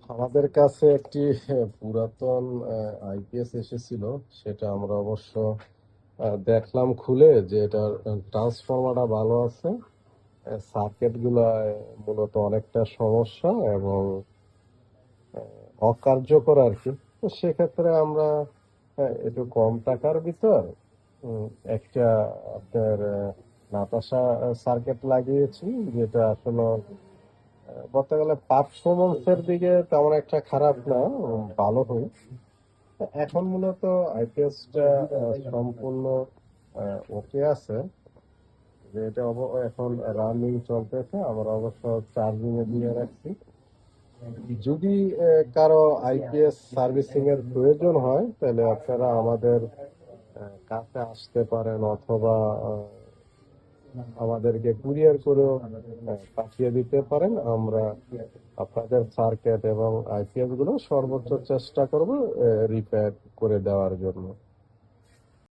আমাদের কাছে একটি পুরাতন আইপিএস এসেছিল। সেটা আমরা অবশ্য দেখলাম খুলে যে এটার ট্রান্সফরমারটা ভালো আছে, সার্কিট গুলা মূলত অনেকটা সমস্যা এবং অকার্যকর আর কি। তো সেক্ষেত্রে আমরা একটু কম টাকার ভিতর উম, একটা আপনার নাতাশা সার্কিট লাগিয়েছি, যেটা আসলে বলতে গেলে পারফরমেন্স এর দিকে তেমন একটা খারাপ না, ভালো হয়। এখন মূলত আইপিএস টা সম্পূর্ণ ওকে আছে, যে এটা এখন রানিং চলতেছে। আমরা অবশ্য চার্জিং এ দিয়ে রাখছি। যদি কারো আইপিএস সার্ভিসিং এর প্রয়োজন হয় তাহলে আপনারা আমাদের কাছে আসতে পারেন, অথবা আমাদেরকে কুরিয়ার করেও পাঠিয়ে দিতে পারেন। আমরা আপনাদের সার্কিট এবং আইপিএস গুলো সর্বোচ্চ চেষ্টা করব রিপেয়ার করে দেওয়ার জন্য।